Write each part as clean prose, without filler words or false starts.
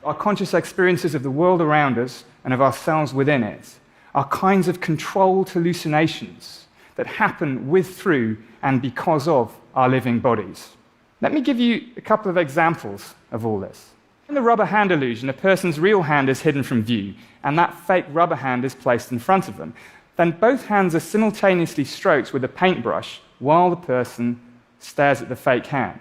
Our conscious experiences of the world around us and of ourselves within it are kinds of controlled hallucinations that happen with, through, and because of our living bodies. Let me give you a couple of examples of all this. In the rubber hand illusion, a person's real hand is hidden from view, and that fake rubber hand is placed in front of them. Then both hands are simultaneously stroked with a paintbrush while the person stares at the fake hand.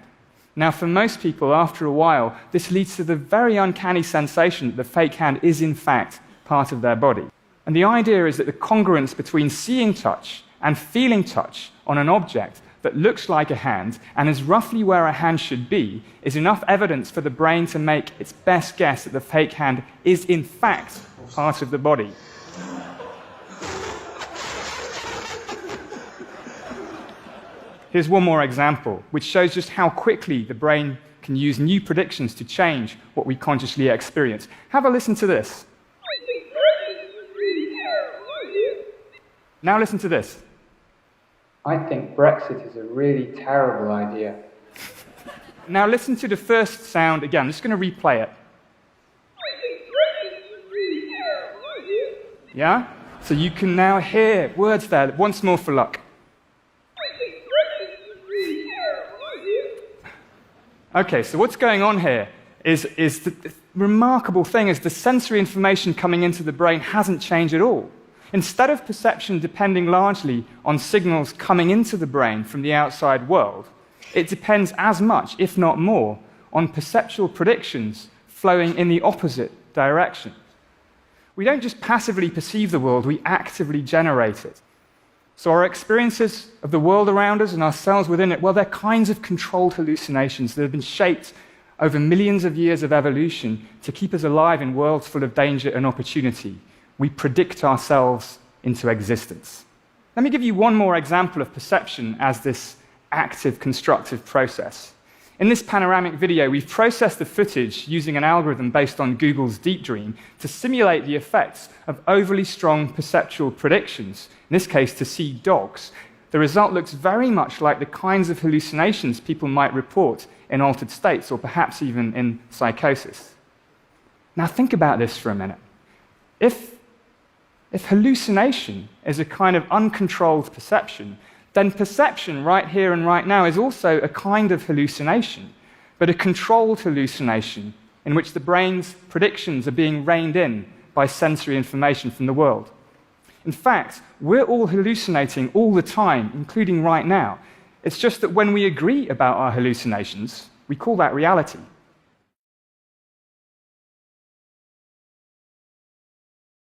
Now, for most people, after a while, this leads to the very uncanny sensation that the fake hand is, in fact, part of their body. And the idea is that the congruence between seeing touch and feeling touch on an object that looks like a hand and is roughly where a hand should be is enough evidence for the brain to make its best guess that the fake hand is, in fact, part of the body. Here's one more example, which shows just how quickly the brain can use new predictions to change what we consciously experience. Have a listen to this. Now listen to this. I think Brexit is a really terrible idea. Now listen to the first sound again. I'm just going to replay it. Yeah? So you can now hear words there. Once more for luck. Okay, so what's going on here is the remarkable thing is the sensory information coming into the brain hasn't changed at all. Instead of perception depending largely on signals coming into the brain from the outside world, it depends as much, if not more, on perceptual predictions flowing in the opposite direction. We don't just passively perceive the world, we actively generate it. So our experiences of the world around us and ourselves within it, well, they're kinds of controlled hallucinations that have been shaped over millions of years of evolution to keep us alive in worlds full of danger and opportunity. We predict ourselves into existence. Let me give you one more example of perception as this active, constructive process. In this panoramic video, we've processed the footage using an algorithm based on Google's Deep Dream to simulate the effects of overly strong perceptual predictions, in this case to see dogs. The result looks very much like the kinds of hallucinations people might report in altered states, or perhaps even in psychosis. Now think about this for a minute. If hallucination is a kind of uncontrolled perception, then perception right here and right now is also a kind of hallucination, but a controlled hallucination in which the brain's predictions are being reined in by sensory information from the world. In fact, we're all hallucinating all the time, including right now. It's just that when we agree about our hallucinations, we call that reality.